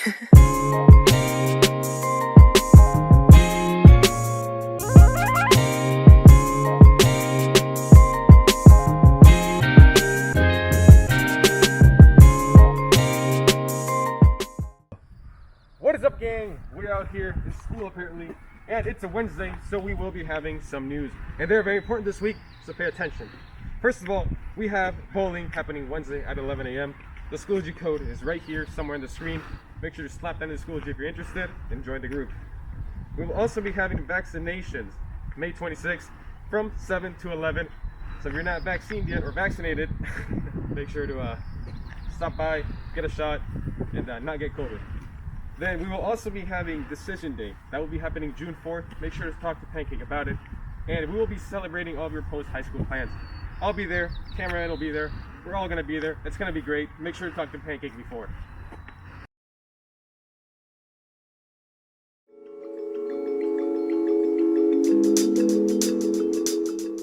What is up, gang? We're out here in school apparently, and it's a Wednesday, so we will be having some news. And they're very important this week, so pay attention. First of all, we have bowling happening Wednesday at 11 a.m. The Schoology code is right here somewhere on the screen. Make sure to slap that in the Schoology if you're interested and join the group. We will also be having vaccinations May 26th from 7 to 11. So if you're not vaccinated yet or vaccinated, make sure to stop by, get a shot, and not get COVID. Then we will also be having Decision Day. That will be happening June 4th. Make sure to talk to Pancake about it. And we will be celebrating all of your post-high school plans. I'll be there, cameraman will be there, we're all gonna be there. It's gonna be great. Make sure to talk to Pancake before.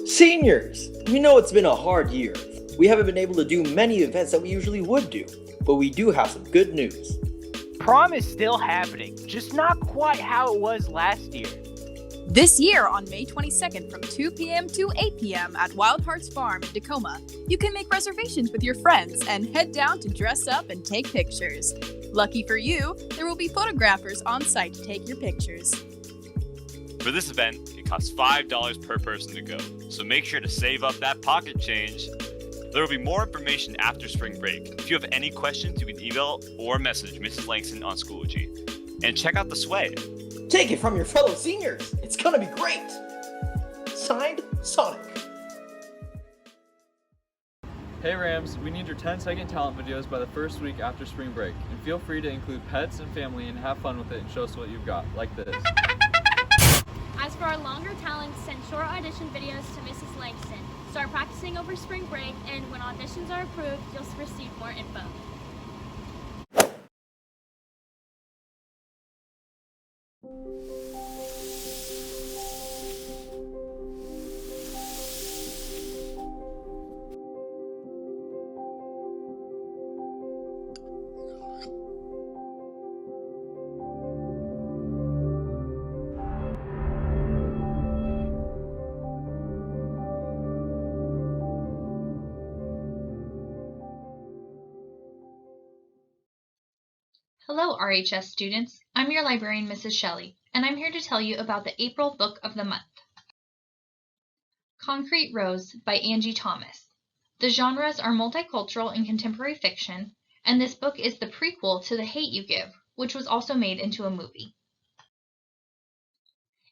Seniors! We know it's been a hard year. We haven't been able to do many events that we usually would do, but we do have some good news. Prom is still happening, just not quite how it was last year. This year on May 22nd from 2 p.m. to 8 p.m. at Wild Hearts Farm in Tacoma, you can make reservations with your friends and head down to dress up and take pictures. Lucky for you, there will be photographers on site to take your pictures. For this event, it costs $5 per person to go, so make sure to save up that pocket change. There will be more information after spring break. If you have any questions, you can email or message Mrs. Langston on Schoology. And check out the sway. Take it from your fellow seniors. It's gonna be great. Signed, Sonic. Hey Rams, we need your 10-second talent videos by the first week after spring break. And feel free to include pets and family and have fun with it and show us what you've got, like this. As for our longer talents, send short audition videos to Mrs. Langston. Start practicing over spring break, and when auditions are approved, you'll receive more info. Hello, RHS students. I'm your librarian, Mrs. Shelley, and I'm here to tell you about the April Book of the Month. Concrete Rose by Angie Thomas. The genres are multicultural and contemporary fiction, and this book is the prequel to The Hate U Give, which was also made into a movie.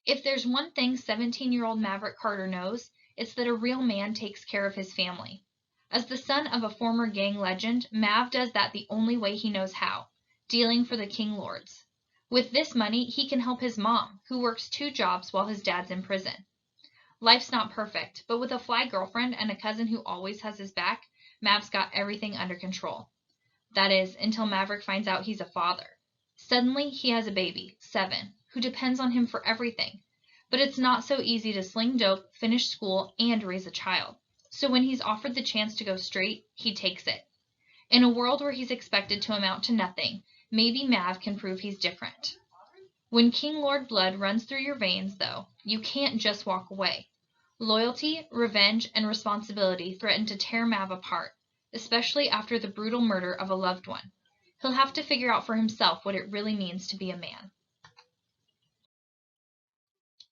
If there's one thing 17-year-old Maverick Carter knows, it's that a real man takes care of his family. As the son of a former gang legend, Mav does that the only way he knows how, dealing for the King Lords. With this money, he can help his mom, who works 2 jobs while his dad's in prison. Life's not perfect, but with a fly girlfriend and a cousin who always has his back, Mav's got everything under control. That is, until Maverick finds out he's a father. Suddenly, he has a baby, 7, who depends on him for everything. But it's not so easy to sling dope, finish school, and raise a child. So when he's offered the chance to go straight, he takes it. In a world where he's expected to amount to nothing, maybe Mav can prove he's different. When King Lord blood runs through your veins, though, you can't just walk away. Loyalty, revenge, and responsibility threaten to tear Mav apart, especially after the brutal murder of a loved one. He'll have to figure out for himself what it really means to be a man.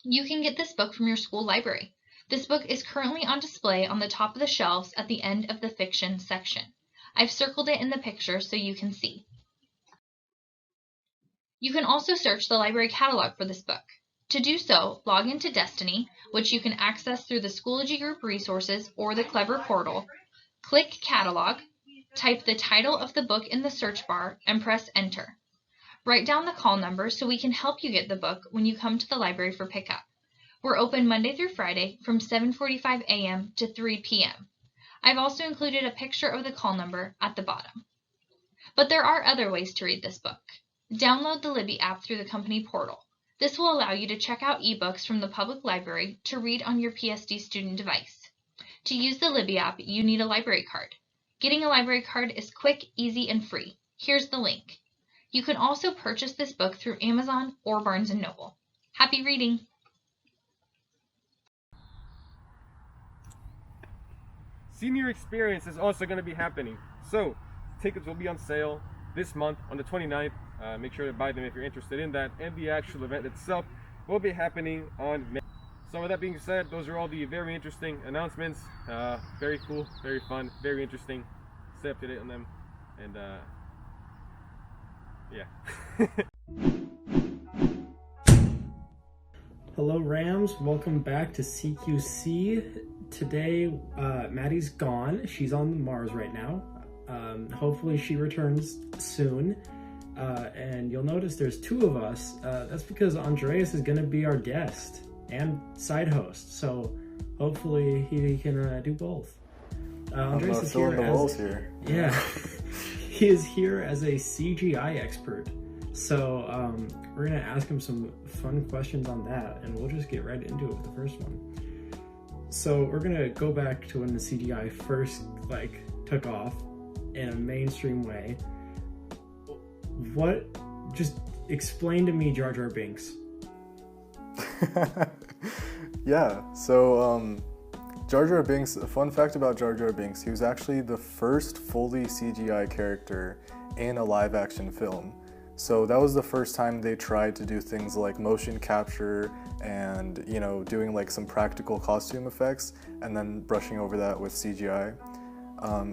You can get this book from your school library. This book is currently on display on the top of the shelves at the end of the fiction section. I've circled it in the picture so you can see. You can also search the library catalog for this book. To do so, log into Destiny, which you can access through the Schoology Group resources or the Clever portal. Click Catalog, type the title of the book in the search bar, and press Enter. Write down the call number so we can help you get the book when you come to the library for pickup. We're open Monday through Friday from 7:45 a.m. to 3 p.m. I've also included a picture of the call number at the bottom. But there are other ways to read this book. Download the Libby app through the company portal. This will allow you to check out ebooks from the public library to read on your PSD student device. To use the Libby app, you need a library card. Getting a library card is quick, easy, and free. Here's the link. You can also purchase this book through Amazon or Barnes & Noble. Happy reading! Senior Experience is also going to be happening. So, tickets will be on sale this month on the 29th. Make sure to buy them if you're interested in that. And the actual event itself will be happening on May. So with that being said, those are all the very interesting announcements. Very cool, very fun, very interesting. Stay up to date on them. And yeah. Hello Rams, welcome back to CQC. Today, Maddie's gone. She's on Mars right now. Hopefully she returns soon. And you'll notice there's two of us. That's because Andreas is going to be our guest and side host. So hopefully he can do both. Andreas is here. Yeah, he is here as a CGI expert. So we're gonna ask him some fun questions on that, and we'll just get right into it with the first one. So we're gonna go back to when the CGI first took off in a mainstream way. Just explain to me Jar Jar Binks. Yeah, so Jar Jar Binks, a fun fact about Jar Jar Binks, he was actually the first fully CGI character in a live action film. So that was the first time they tried to do things like motion capture and, you know, doing like some practical costume effects and then brushing over that with CGI.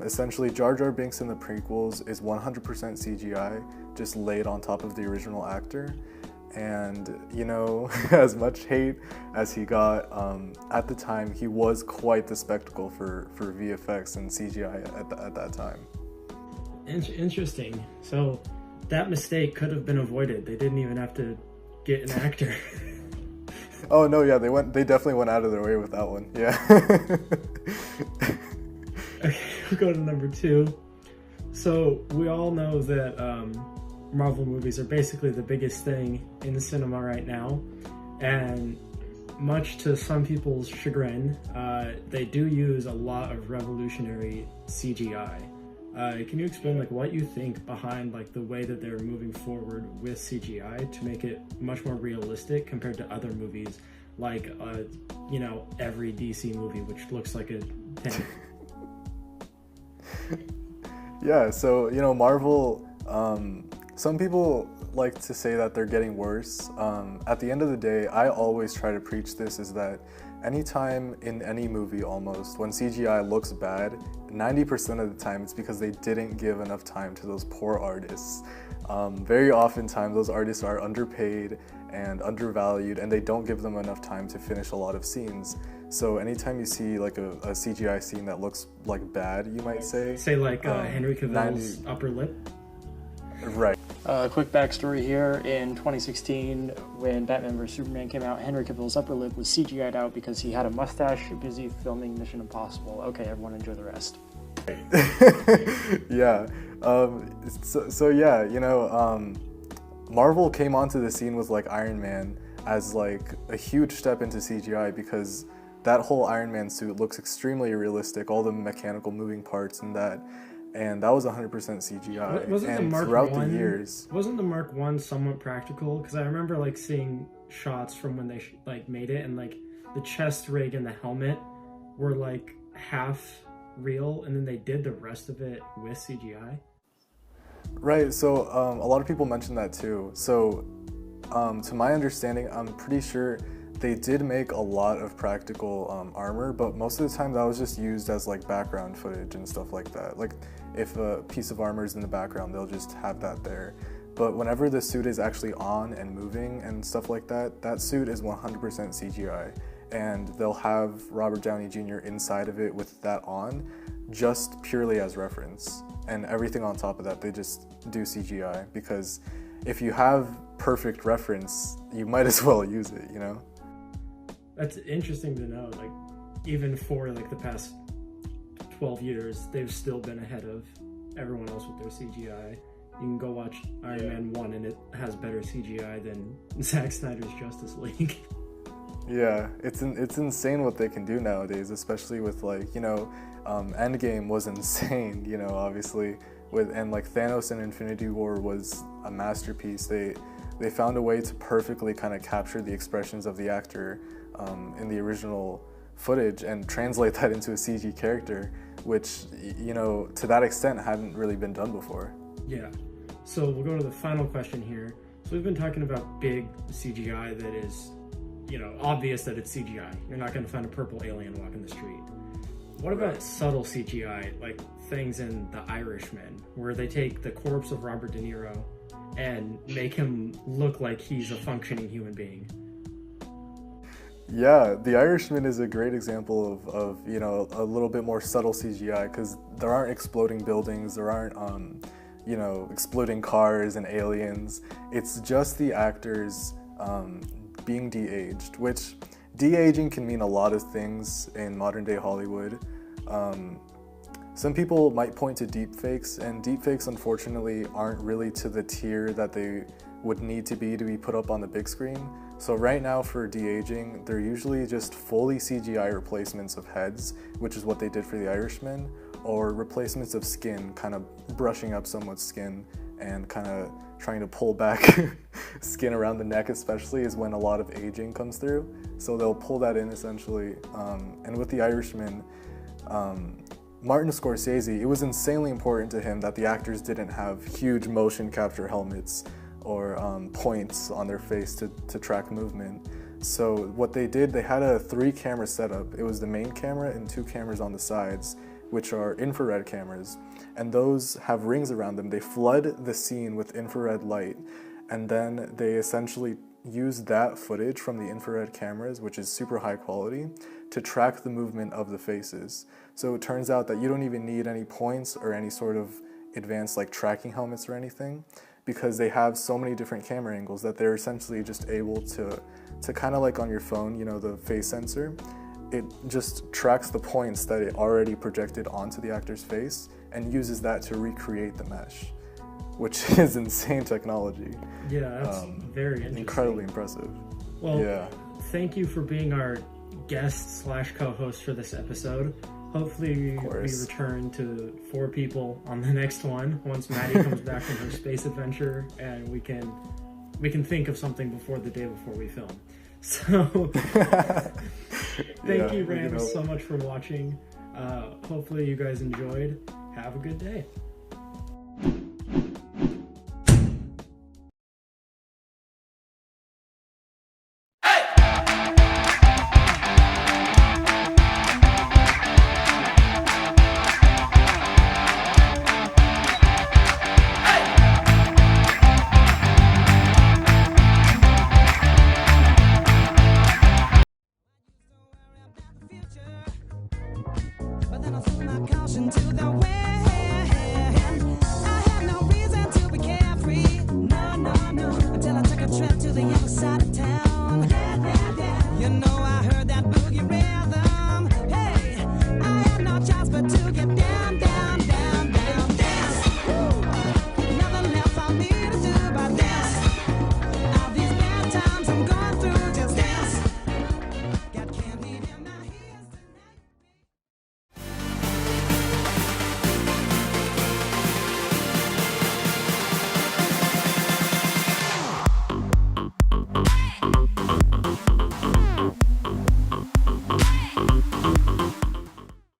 Essentially, Jar Jar Binks in the prequels is 100% CGI, just laid on top of the original actor. And, you know, as much hate as he got, at the time, he was quite the spectacle for VFX and CGI at that time. Interesting. So that mistake could have been avoided. They didn't even have to get an actor. Oh no, yeah, they definitely went out of their way with that one. Yeah. Okay, we'll go to number 2. So we all know that Marvel movies are basically the biggest thing in the cinema right now, and much to some people's chagrin, they do use a lot of revolutionary CGI. Can you explain what you think behind the way that they're moving forward with CGI to make it much more realistic compared to other movies every DC movie which looks like a tank? Yeah, so Marvel, some people like to say that they're getting worse. At the end of the day, I always try to preach this, is that anytime in any movie almost, when CGI looks bad, 90% of the time it's because they didn't give enough time to those poor artists. Very oftentimes those artists are underpaid and undervalued, and they don't give them enough time to finish a lot of scenes. So anytime you see a CGI scene that looks bad, you might say Henry Cavill's upper lip. Right. Quick backstory here. In 2016, when Batman vs Superman came out, Henry Cavill's upper lip was CGI'd out because he had a mustache, busy filming Mission Impossible. Okay, everyone enjoy the rest. Yeah. So yeah, Marvel came onto the scene with Iron Man as a huge step into CGI, because that whole Iron Man suit looks extremely realistic, all the mechanical moving parts and that was 100% CGI. Wasn't the Mark 1 somewhat practical? Because I remember seeing shots from when they made it, and the chest rig and the helmet were half real, and then they did the rest of it with CGI. Right, so a lot of people mention that too. So to my understanding, I'm pretty sure they did make a lot of practical armor, but most of the time that was just used as background footage and stuff like that. If a piece of armor is in the background, they'll just have that there. But whenever the suit is actually on and moving and stuff like that, that suit is 100% CGI. And they'll have Robert Downey Jr. inside of it with that on, just purely as reference. And everything on top of that, they just do CGI, because if you have perfect reference, you might as well use it, That's interesting to know. Even for the past 12 years, they've still been ahead of everyone else with their CGI. You can go watch Iron Man 1 and it has better CGI than Zack Snyder's Justice League. Yeah, it's insane what they can do nowadays, especially with Endgame was insane, obviously, and like Thanos in Infinity War was a masterpiece. They found a way to perfectly kind of capture the expressions of the actor in the original footage and translate that into a CG character, which, you know, to that extent hadn't really been done before. Yeah. So we'll go to the final question here. So we've been talking about big CGI that is, you know, obvious that it's CGI. You're not going to find a purple alien walking the street. What about subtle CGI, like things in The Irishman, where they take the corpse of Robert De Niro and make him look like he's a functioning human being? Yeah, The Irishman is a great example of you know, a little bit more subtle CGI, because there aren't exploding buildings, there aren't you know, exploding cars and aliens. It's just the actors being de-aged, which de-aging can mean a lot of things in modern day Hollywood. Some people might point to deepfakes, and deepfakes unfortunately aren't really to the tier that they would need to be put up on the big screen. So right now for de-aging, they're usually just fully CGI replacements of heads, which is what they did for The Irishman, or replacements of skin, kind of brushing up someone's skin and kind of trying to pull back skin around the neck especially is when a lot of aging comes through. So they'll pull that in essentially. And with The Irishman, Martin Scorsese, it was insanely important to him that the actors didn't have huge motion capture helmets or points on their face to track movement. So what they did, they had a 3-camera setup. It was the main camera and 2 cameras on the sides, which are infrared cameras, and those have rings around them. They flood the scene with infrared light, and then they essentially use that footage from the infrared cameras, which is super high quality, to track the movement of the faces. So it turns out that you don't even need any points or any sort of advanced like tracking helmets or anything, because they have so many different camera angles that they're essentially just able to kind of like on your phone, you know, the face sensor, it just tracks the points that it already projected onto the actor's face and uses that to recreate the mesh, which is insane technology. Yeah, that's very interesting. Incredibly impressive. Well, yeah. Thank you for being our guest / co-host for this episode. Hopefully we return to 4 people on the next one once Maddie comes back from her space adventure, and we can think of something before the day before we film. So thank you, Rams, so much for watching. Hopefully you guys enjoyed. Have a good day. But then I threw my caution to the wind.